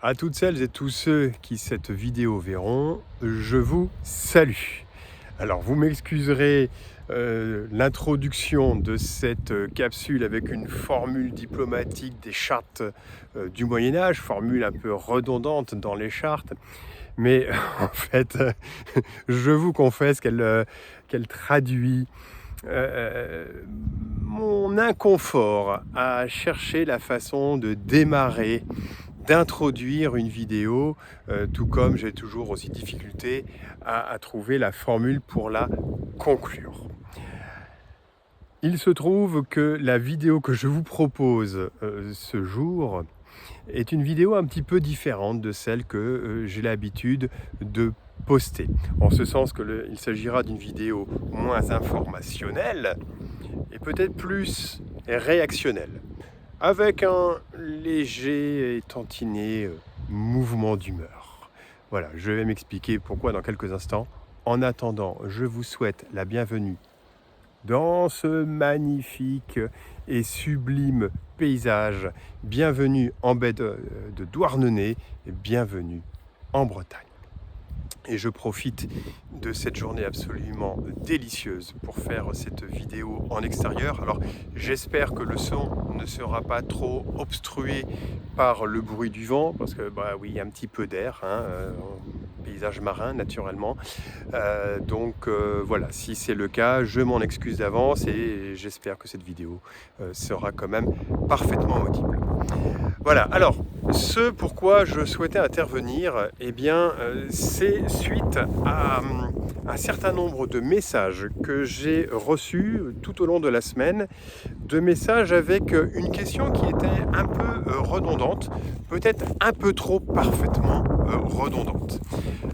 À toutes celles et tous ceux qui cette vidéo verront, je vous salue. Alors vous m'excuserez l'introduction de cette capsule avec une formule diplomatique des chartes du Moyen-Âge, formule un peu redondante dans les chartes, mais en fait, je vous confesse qu'elle traduit mon inconfort à chercher la façon de démarrer, d'introduire une vidéo, tout comme j'ai toujours aussi difficulté à trouver la formule pour la conclure. Il se trouve que la vidéo que je vous propose ce jour est une vidéo un petit peu différente de celle que j'ai l'habitude de poster. En ce sens qu'il s'agira d'une vidéo moins informationnelle et peut-être plus réactionnelle, avec un léger et tantinet mouvement d'humeur. Voilà, je vais m'expliquer pourquoi dans quelques instants. En attendant, je vous souhaite la bienvenue dans ce magnifique et sublime paysage. Bienvenue en baie de Douarnenez et bienvenue en Bretagne. Et je profite de cette journée absolument délicieuse pour faire cette vidéo en extérieur. Alors j'espère que le son ne sera pas trop obstrué par le bruit du vent, parce que oui, il y a un petit peu d'air, paysage marin naturellement. Donc voilà, si c'est le cas, je m'en excuse d'avance et j'espère que cette vidéo sera quand même parfaitement audible. Voilà, alors, ce pourquoi je souhaitais intervenir, c'est suite à un certain nombre de messages que j'ai reçus tout au long de la semaine, de messages avec une question qui était un peu redondante, peut-être un peu trop parfaitement redondante.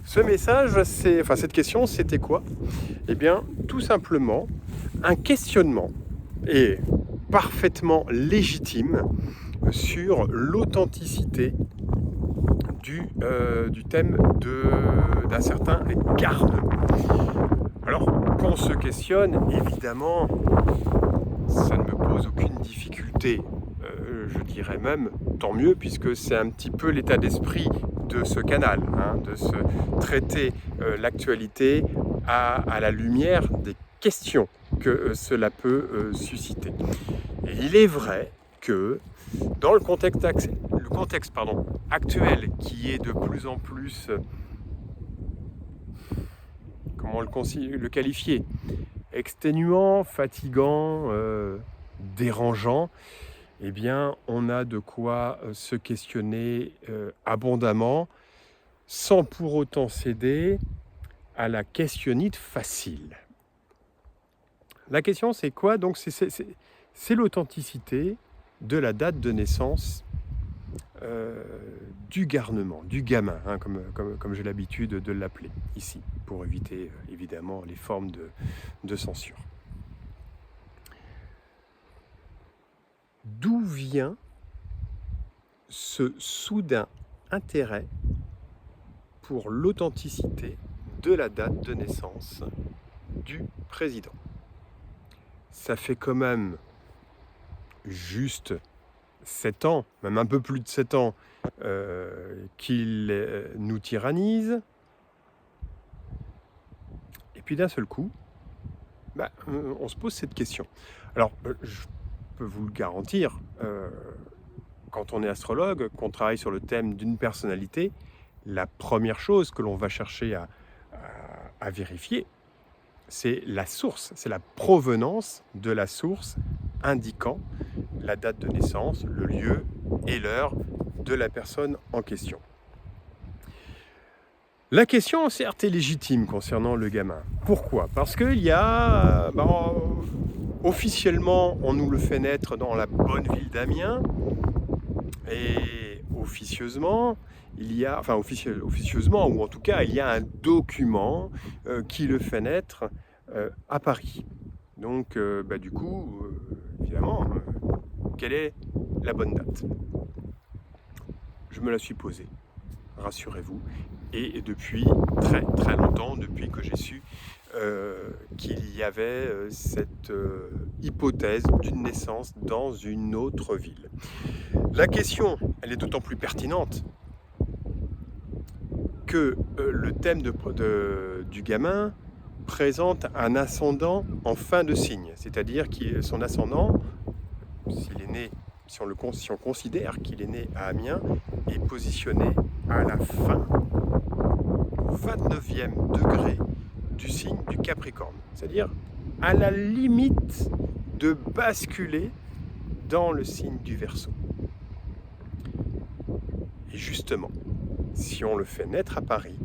Ce message, cette question, c'était quoi ? Tout simplement, un questionnement, et parfaitement légitime, sur l'authenticité du thème d'un certain garnement. Alors, qu'on se questionne, évidemment, ça ne me pose aucune difficulté. Je dirais même tant mieux, puisque c'est un petit peu l'état d'esprit de ce canal, de se traiter l'actualité à la lumière des questions que cela peut susciter. Et il est vrai que dans le contexte actuel, qui est de plus en plus, comment le qualifier, exténuant, fatigant, dérangeant, on a de quoi se questionner abondamment, sans pour autant céder à la questionnite facile. La question, c'est quoi ? Donc, c'est l'authenticité de la date de naissance du garnement, du gamin, comme j'ai l'habitude de l'appeler ici, pour éviter évidemment les formes de censure. D'où vient ce soudain intérêt pour l'authenticité de la date de naissance du président ? Ça fait quand même juste 7 ans, même un peu plus de 7 ans, qu'il nous tyrannise. Et puis d'un seul coup, on se pose cette question. Alors, je peux vous le garantir, quand on est astrologue, qu'on travaille sur le thème d'une personnalité, la première chose que l'on va chercher à vérifier, c'est la source, c'est la provenance de la source indiquant la date de naissance, le lieu et l'heure de la personne en question. La question, certes, est légitime concernant le gamin. Pourquoi ? Parce qu'il y a... officiellement, on nous le fait naître dans la bonne ville d'Amiens, et officieusement, officieusement, ou en tout cas, il y a un document qui le fait naître à Paris. Donc, du coup, évidemment, quelle est la bonne date ? Je me la suis posée, rassurez-vous, et depuis très très longtemps, depuis que j'ai su qu'il y avait cette hypothèse d'une naissance dans une autre ville. La question, elle est d'autant plus pertinente que le thème du gamin présente un ascendant en fin de signe, c'est-à-dire que son ascendant, si on considère qu'il est né à Amiens, est positionné à la fin, au 29e degré du signe du Capricorne, c'est-à-dire à la limite de basculer dans le signe du Verseau. Et justement, si on le fait naître à Paris,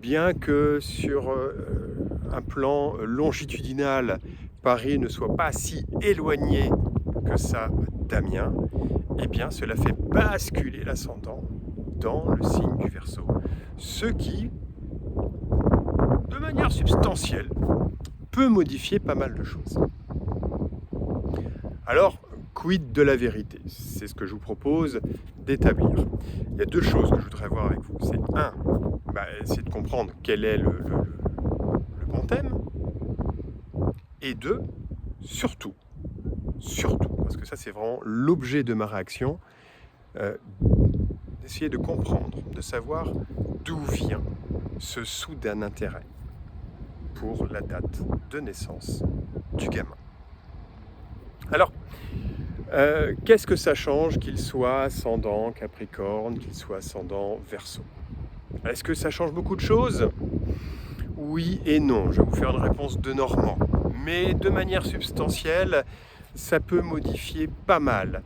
bien que sur un plan longitudinal, Paris ne soit pas si éloigné que ça d'Amiens, eh bien cela fait basculer l'ascendant dans le signe du Verseau. Ce qui, de manière substantielle, peut modifier pas mal de choses. Alors, quid de la vérité? C'est ce que je vous propose d'établir. Il y a deux choses que je voudrais voir avec vous. C'est essayer de comprendre quel est le bon thème. Et deux, surtout, parce que ça c'est vraiment l'objet de ma réaction, d'essayer de comprendre, de savoir d'où vient ce soudain intérêt pour la date de naissance du gamin. Alors, qu'est-ce que ça change qu'il soit ascendant Capricorne, qu'il soit ascendant Verseau? Est-ce que ça change beaucoup de choses? Oui et non. Je vais vous faire une réponse de Normand. Mais de manière substantielle, ça peut modifier pas mal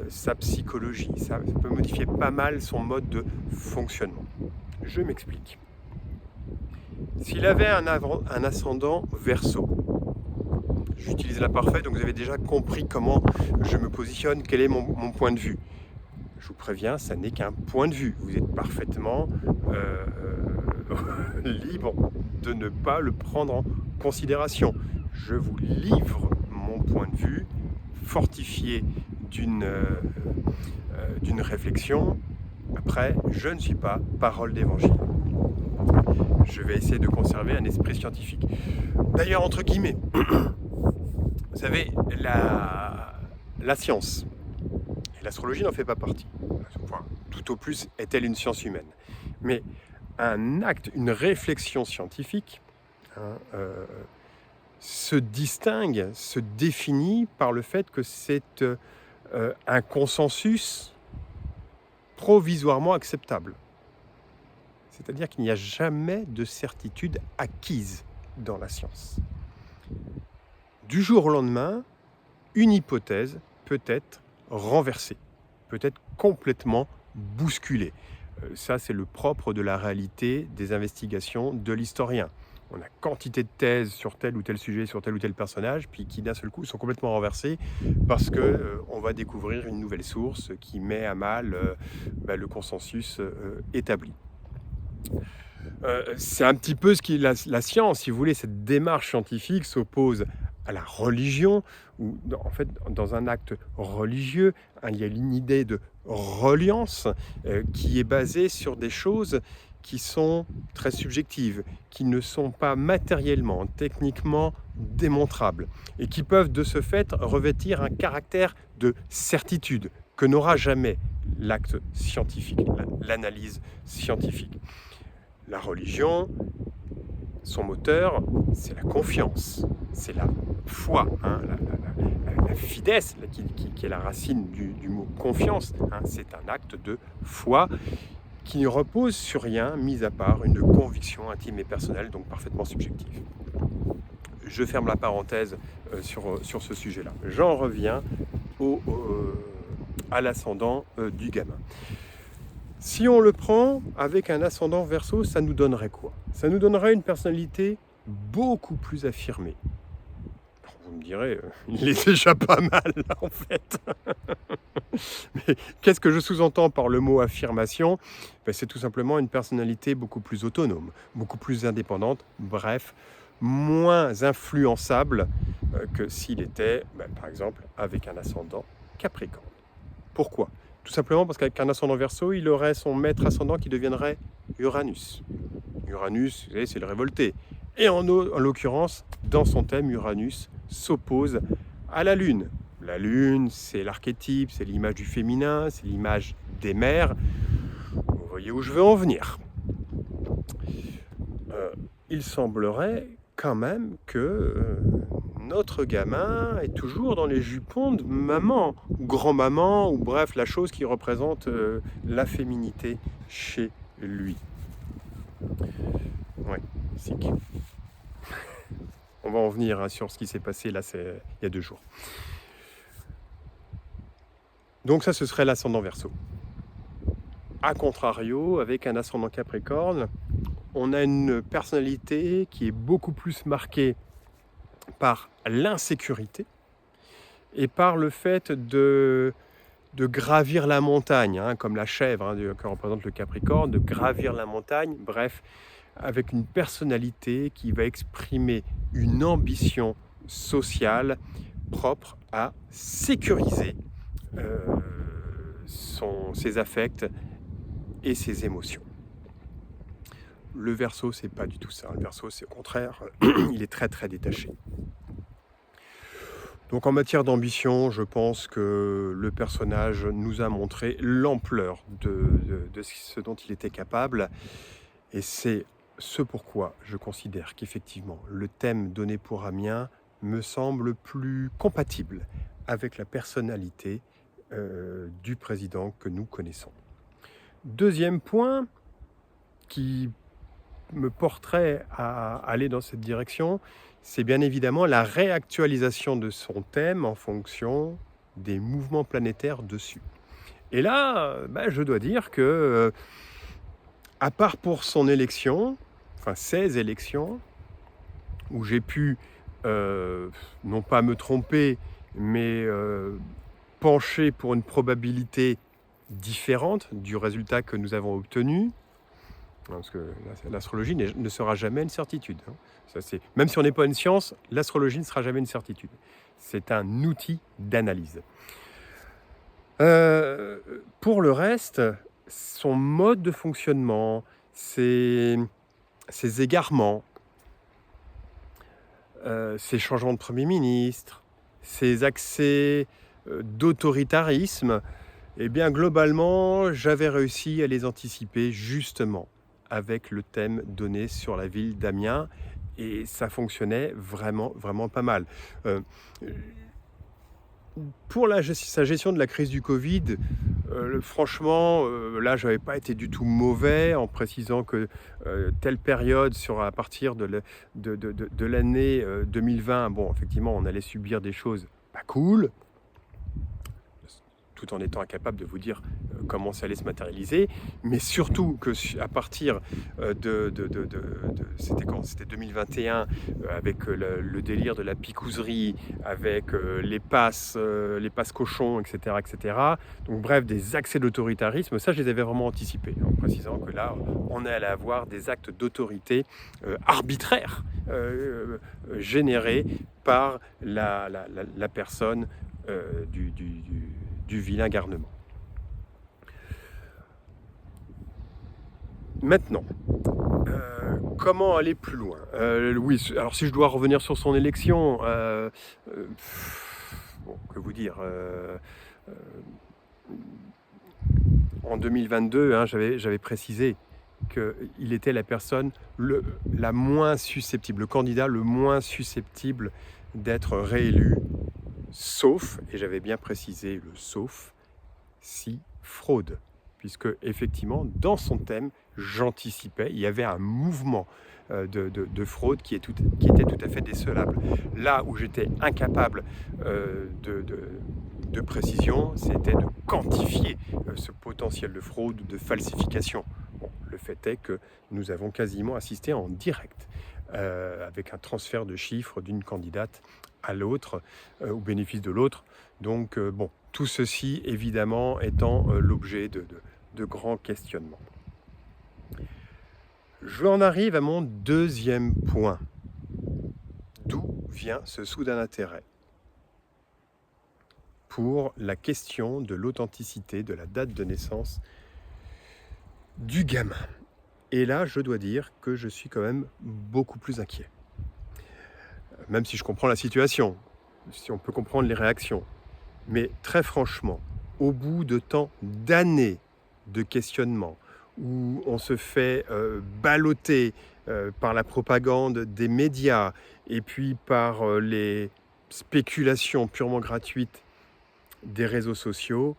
sa psychologie, ça peut modifier pas mal son mode de fonctionnement. Je m'explique. S'il avait un ascendant Verseau, j'utilise l'imparfait, donc vous avez déjà compris comment je me positionne, quel est mon point de vue. Je vous préviens, ça n'est qu'un point de vue. Vous êtes parfaitement libre de ne pas le prendre en considération. Je vous livre mon point de vue, fortifié d'une réflexion. Après, je ne suis pas parole d'évangile. Je vais essayer de conserver un esprit scientifique. D'ailleurs, entre guillemets, vous savez, la science et l'astrologie n'en fait pas partie. Enfin, tout au plus est-elle une science humaine. Mais un acte, une réflexion scientifique se distingue, se définit par le fait que c'est un consensus provisoirement acceptable. C'est-à-dire qu'il n'y a jamais de certitude acquise dans la science. Du jour au lendemain, une hypothèse peut être renversée, peut être complètement bousculée. Ça, c'est le propre de la réalité des investigations de l'historien. On a quantité de thèses sur tel ou tel sujet, sur tel ou tel personnage, puis qui d'un seul coup sont complètement renversées parce qu'on va découvrir une nouvelle source qui met à mal le consensus établi. C'est un petit peu ce qui est la science, si vous voulez. Cette démarche scientifique s'oppose à la religion, où en fait, dans un acte religieux, il y a une idée de reliance qui est basée sur des choses qui sont très subjectives, qui ne sont pas matériellement, techniquement démontrables, et qui peuvent de ce fait revêtir un caractère de certitude que n'aura jamais l'acte scientifique, l'analyse scientifique. La religion, son moteur, c'est la confiance, c'est la foi, la fides, qui est la racine du mot confiance. C'est un acte de foi qui ne repose sur rien, mis à part une conviction intime et personnelle, donc parfaitement subjective. Je ferme la parenthèse sur ce sujet-là. J'en reviens à l'ascendant du gamin. Si on le prend avec un ascendant Verseau, ça nous donnerait quoi? Ça nous donnerait une personnalité beaucoup plus affirmée. Alors, vous me direz, il est déjà pas mal, en fait. Mais qu'est-ce que je sous-entends par le mot affirmation? C'est tout simplement une personnalité beaucoup plus autonome, beaucoup plus indépendante, bref, moins influençable que s'il était, par exemple, avec un ascendant Capricorne. Pourquoi? Tout simplement parce qu'avec un ascendant Verseau, il aurait son maître ascendant qui deviendrait Uranus. Uranus, vous savez, c'est le révolté. Et en l'occurrence, dans son thème, Uranus s'oppose à la Lune. La Lune, c'est l'archétype, c'est l'image du féminin, c'est l'image des mères. Vous voyez où je veux en venir. il semblerait quand même que notre gamin est toujours dans les jupons de maman, ou grand-maman, ou bref, la chose qui représente la féminité chez lui. Ouais, sick. On va en venir hein, sur ce qui s'est passé là, il y a 2 jours. Donc ça, ce serait l'ascendant Verseau. A contrario, avec un ascendant Capricorne, on a une personnalité qui est beaucoup plus marquée par l'insécurité et par le fait de gravir la montagne, hein, comme la chèvre hein, que représente le Capricorne, de gravir la montagne, bref, avec une personnalité qui va exprimer une ambition sociale propre à sécuriser ses affects et ses émotions. Le Verseau, c'est pas du tout ça. Le Verseau, c'est au contraire, il est très très détaché. Donc en matière d'ambition, je pense que le personnage nous a montré l'ampleur de ce dont il était capable. Et c'est ce pourquoi je considère qu'effectivement, le thème donné pour Amiens me semble plus compatible avec la personnalité du président que nous connaissons. Deuxième point qui me porterait à aller dans cette direction, c'est bien évidemment la réactualisation de son thème en fonction des mouvements planétaires dessus. Et là, je dois dire que, à part pour son élection, enfin ses élections, où j'ai pu, non pas me tromper, mais pencher pour une probabilité différente du résultat que nous avons obtenu, parce que l'astrologie ne sera jamais une certitude. Hein. Ça, même si on n'est pas une science, l'astrologie ne sera jamais une certitude. C'est un outil d'analyse. Pour le reste, son mode de fonctionnement, ses égarements, ses changements de Premier ministre, ses accès d'autoritarisme, eh bien globalement, j'avais réussi à les anticiper justement avec le thème donné sur la ville d'Amiens et ça fonctionnait vraiment, vraiment pas mal. Pour sa gestion de la crise du Covid, franchement, là, je n'avais pas été du tout mauvais en précisant que telle période, à partir de l'année 2020, bon, effectivement, on allait subir des choses pas cool, tout en étant incapable de vous dire comment ça allait se matérialiser, mais surtout que à partir c'était 2021, avec le délire de la picouserie, avec les passes cochons, etc., etc. Donc bref, des accès d'autoritarisme, ça je les avais vraiment anticipés, en précisant que là, on allait avoir des actes d'autorité arbitraires, générés par la personne du vilain garnement. Maintenant, comment aller plus loin ? Oui, alors si je dois revenir sur son élection, bon, que vous dire, en 2022, hein, j'avais précisé qu'il était la personne la moins susceptible, le candidat le moins susceptible d'être réélu, sauf, et j'avais bien précisé le sauf, si fraude. Puisque effectivement, dans son thème, j'anticipais, il y avait un mouvement de fraude qui était tout à fait décelable. Là où j'étais incapable de précision, c'était de quantifier ce potentiel de fraude, de falsification. Bon, le fait est que nous avons quasiment assisté en direct, avec un transfert de chiffres d'une candidate à l'autre, au bénéfice de l'autre. Donc, bon, tout ceci, évidemment, étant l'objet de grands questionnements. J'en arrive à mon deuxième point. D'où vient ce soudain intérêt pour la question de l'authenticité de la date de naissance du gamin? Et là, je dois dire que je suis quand même beaucoup plus inquiet. Même si je comprends la situation, si on peut comprendre les réactions. Mais très franchement, au bout de tant d'années de questionnement, où on se fait balloter par la propagande des médias et puis par les spéculations purement gratuites des réseaux sociaux,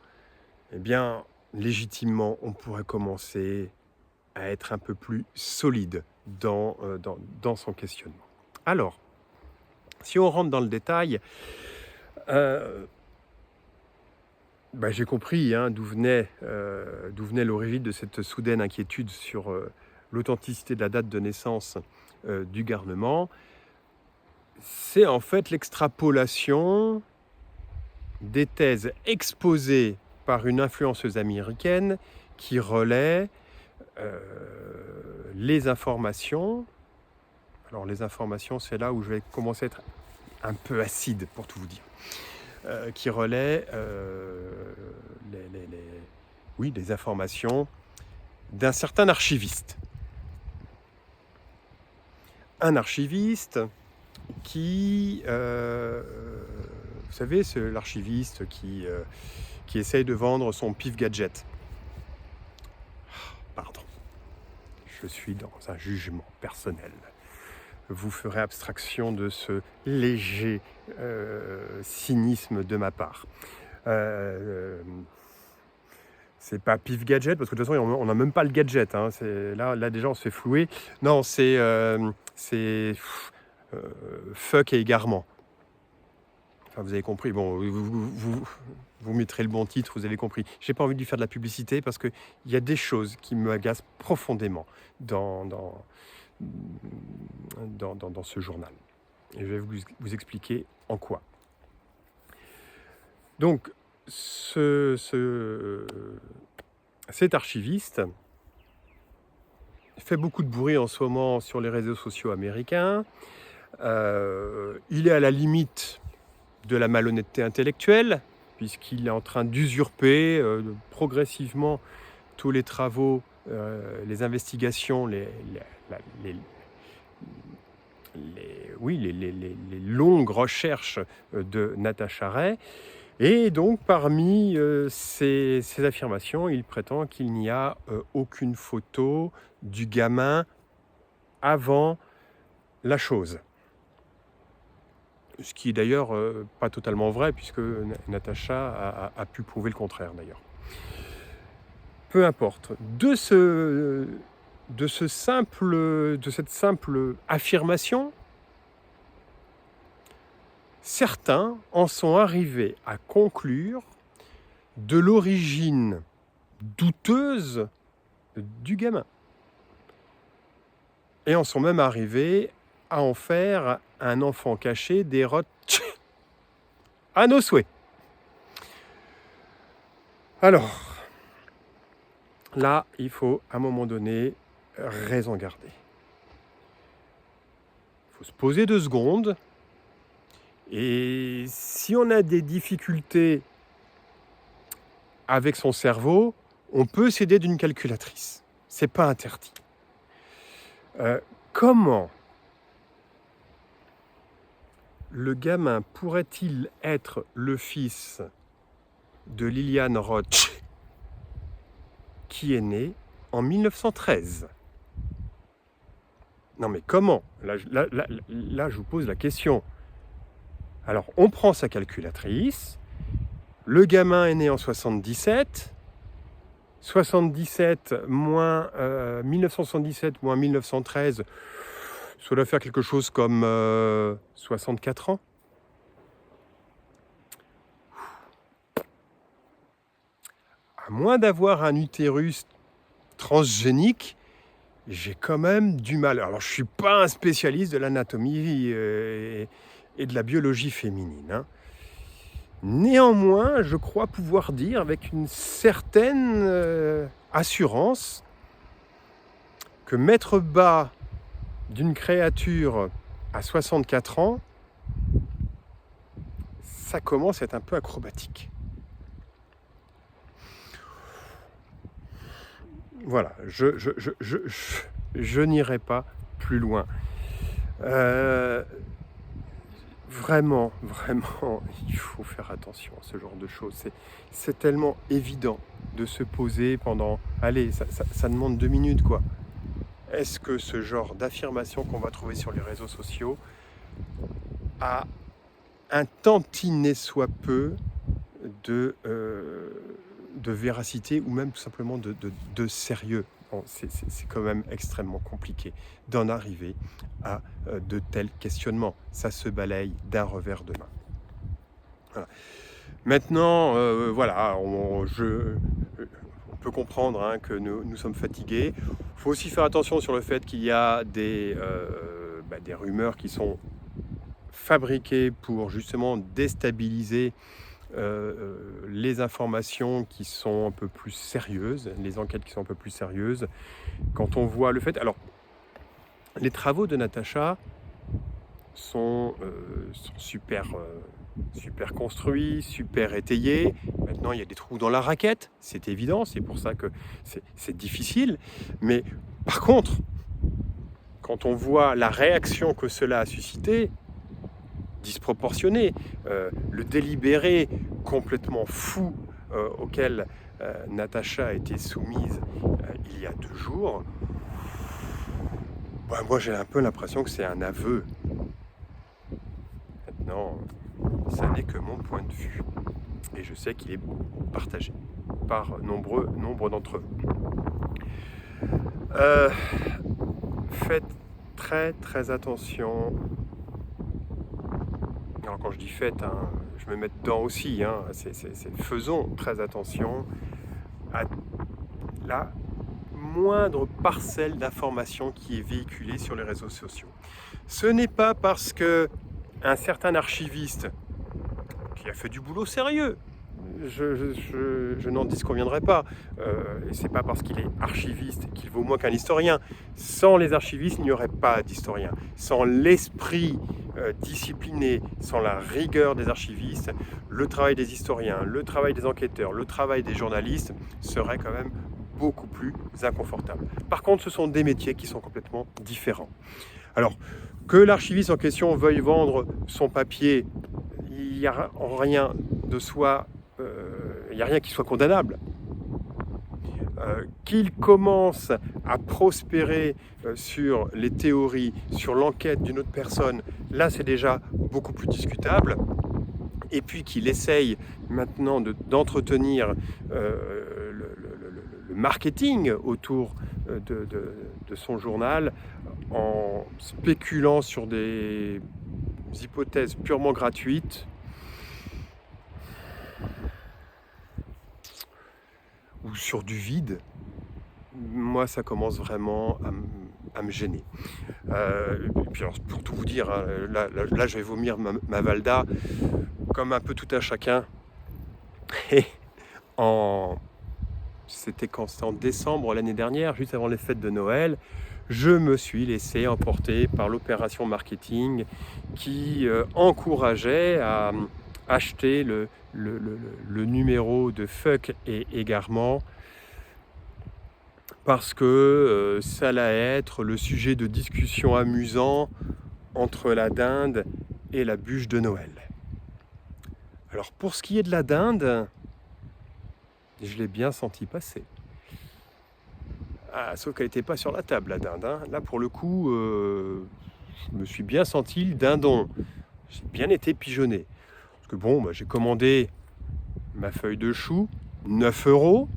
eh bien, légitimement, on pourrait commencer à être un peu plus solide dans son questionnement. Alors, si on rentre dans le détail, j'ai compris d'où venait l'origine de cette soudaine inquiétude sur l'authenticité de la date de naissance du garnement. C'est en fait l'extrapolation des thèses exposées par une influenceuse américaine qui relaie les informations. Alors les informations, c'est là où je vais commencer à être un peu acide pour tout vous dire. Qui relaie les informations d'un certain archiviste. Un archiviste qui, vous savez, c'est l'archiviste qui essaye de vendre son pif gadget. Pardon, je suis dans un jugement personnel. Vous ferez abstraction de ce léger cynisme de ma part. C'est pas pif gadget, parce que de toute façon, on n'a même pas le gadget. Hein. Là, déjà, on se fait flouer. Non, c'est fuck et égarement. Enfin, vous avez compris. Bon, vous mettrez le bon titre, vous avez compris. J'ai pas envie de lui faire de la publicité, parce qu'il y a des choses qui m'agacent profondément dans ce journal. Et je vais vous expliquer en quoi. Donc, cet archiviste fait beaucoup de bruit en ce moment sur les réseaux sociaux américains. Il est à la limite de la malhonnêteté intellectuelle, puisqu'il est en train d'usurper progressivement tous les travaux, les investigations, les longues recherches de Natacha Ray. Et donc, parmi ces affirmations, il prétend qu'il n'y a aucune photo du gamin avant la chose. Ce qui est d'ailleurs pas totalement vrai, puisque Natacha a pu prouver le contraire d'ailleurs. Peu importe. De cette simple affirmation, certains en sont arrivés à conclure de l'origine douteuse du gamin. Et en sont même arrivés à en faire un enfant caché des à nos souhaits. Alors, là, il faut à un moment donné raison garder. Il faut se poser 2 secondes. Et si on a des difficultés avec son cerveau, on peut s'aider d'une calculatrice. C'est pas interdit. Comment le gamin pourrait-il être le fils de Liliane Roch, qui est née en 1913 ? Non mais comment ? Là, je vous pose la question. Alors, on prend sa calculatrice. Le gamin est né en 77. 1977 moins 1913, ça doit faire quelque chose comme 64 ans. À moins d'avoir un utérus transgénique, j'ai quand même du mal. Alors, je ne suis pas un spécialiste de l'anatomie et de la biologie féminine. Hein. Néanmoins, je crois pouvoir dire avec une certaine assurance que mettre bas d'une créature à 64 ans, ça commence à être un peu acrobatique. Voilà, je n'irai pas plus loin. Vraiment, vraiment, il faut faire attention à ce genre de choses. C'est tellement évident de se poser pendant... Allez, ça demande 2 minutes, quoi. Est-ce que ce genre d'affirmation qu'on va trouver sur les réseaux sociaux a un tantinet soit peu de véracité ou même tout simplement de sérieux? Bon, c'est quand même extrêmement compliqué d'en arriver à de tels questionnements. Ça se balaye d'un revers de main. Voilà. Maintenant, voilà, on peut comprendre hein, que nous sommes fatigués. Il faut aussi faire attention sur le fait qu'il y a des rumeurs qui sont fabriquées pour justement déstabiliser les informations qui sont un peu plus sérieuses, les enquêtes qui sont un peu plus sérieuses. Quand on voit le fait... Alors, les travaux de Natacha sont super construits, super étayés. Maintenant, il y a des trous dans la raquette, c'est évident, c'est pour ça que c'est difficile. Mais par contre, quand on voit la réaction que cela a suscité, disproportionnée, le délibéré complètement fou auquel Natacha a été soumise il y a 2 jours, moi j'ai un peu l'impression que c'est un aveu. Maintenant, ça n'est que mon point de vue. Et je sais qu'il est partagé par nombre d'entre vous. Faites très attention. Alors quand je dis faites, hein, je me mets dedans aussi. Hein, faisons très attention à la moindre parcelle d'information qui est véhiculée sur les réseaux sociaux. Ce n'est pas parce que un certain archiviste qui a fait du boulot sérieux, je n'en disconviendrai pas, et c'est pas parce qu'il est archiviste qu'il vaut moins qu'un historien. Sans les archivistes, il n'y aurait pas d'historien. Sans l'esprit discipliné, sans la rigueur des archivistes, le travail des historiens, le travail des enquêteurs, le travail des journalistes serait quand même beaucoup plus inconfortable. Par contre, ce sont des métiers qui sont complètement différents. Alors, que l'archiviste en question veuille vendre son papier, il n'y a rien de soi, il n'y a rien qui soit condamnable. Qu'il commence à prospérer sur les théories, sur l'enquête d'une autre personne, là c'est déjà beaucoup plus discutable. Et puis qu'il essaye maintenant d'entretenir le marketing autour de son journal en spéculant sur des hypothèses purement gratuites, ou sur du vide, moi ça commence vraiment à me gêner. Et puis alors, pour tout vous dire, hein, là je vais vomir ma Valda comme un peu tout un chacun. Et c'était quand? C'était en décembre l'année dernière, juste avant les fêtes de Noël, je me suis laissé emporter par l'opération marketing qui encourageait à acheter le numéro de Fuck et Égarement parce que ça allait être le sujet de discussion amusant entre la dinde et la bûche de Noël. Alors pour ce qui est de la dinde, je l'ai bien senti passer. Ah, sauf qu'elle n'était pas sur la table, la dinde. Hein. Là, pour le coup, je me suis bien senti le dindon. J'ai bien été pigeonné. Parce que bon, j'ai commandé ma feuille de chou, 9 €.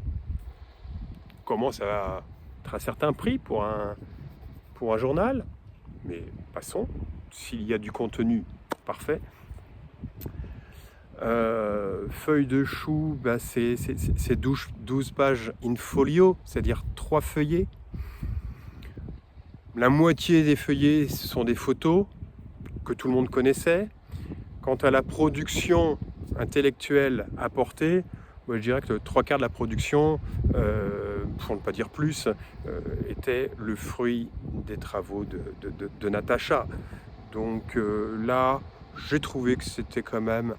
Commence à être un certain prix pour un journal. Mais passons. S'il y a du contenu, parfait. Feuille de chou, c'est 12 pages in folio, c'est-à-dire 3 feuillets. La moitié des feuillets, ce sont des photos que tout le monde connaissait. Quant à la production intellectuelle apportée, moi, je dirais que 3/4 de la production, pour ne pas dire plus, était le fruit des travaux de Natacha. Donc là, j'ai trouvé que c'était quand même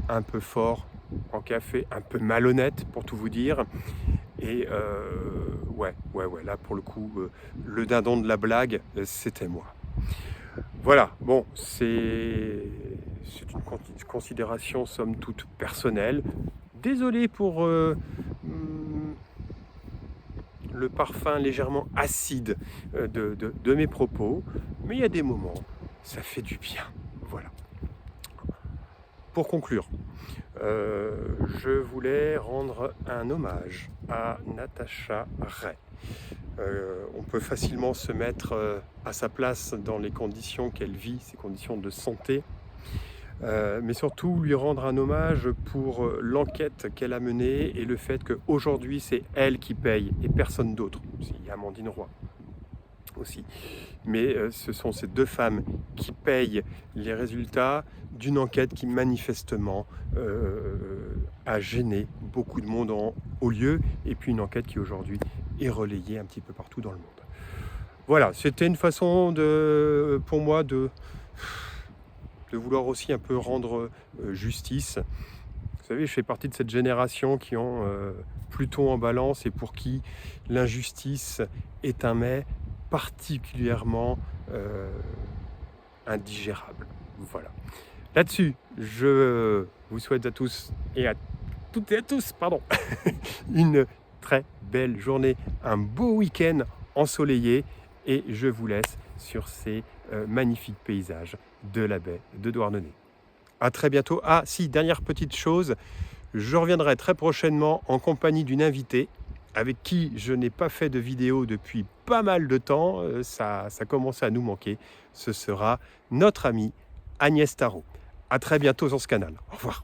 un peu fort en café, un peu malhonnête pour tout vous dire. Et ouais, là pour le coup, le dindon de la blague, c'était moi. Voilà, bon, c'est c'est une considération somme toute personnelle. Désolé pour le parfum légèrement acide de mes propos, mais il y a des moments, ça fait du bien. Voilà. Pour conclure, je voulais rendre un hommage à Natasha Ray. On peut facilement se mettre à sa place dans les conditions qu'elle vit, ses conditions de santé, mais surtout lui rendre un hommage pour l'enquête qu'elle a menée et le fait qu'aujourd'hui c'est elle qui paye et personne d'autre. Il y a Amandine Roy aussi, mais ce sont ces deux femmes qui payent les résultats d'une enquête qui manifestement a gêné beaucoup de monde en haut lieu, et puis une enquête qui aujourd'hui est relayée un petit peu partout dans le monde. Voilà, c'était une façon pour moi de vouloir aussi un peu rendre justice. Vous savez, je fais partie de cette génération qui ont Pluton en balance et pour qui l'injustice est un mets particulièrement indigérable. Voilà. Là-dessus, je vous souhaite à tous et à toutes et à tous, une très belle journée, un beau week-end ensoleillé, et je vous laisse sur ces magnifiques paysages de la baie de Douarnenez. À très bientôt. Ah si, dernière petite chose, je reviendrai très prochainement en compagnie d'une invitée avec qui je n'ai pas fait de vidéo depuis pas mal de temps. Ça commence à nous manquer. Ce sera notre amie Agnès Tarot. À très bientôt sur ce canal. Au revoir.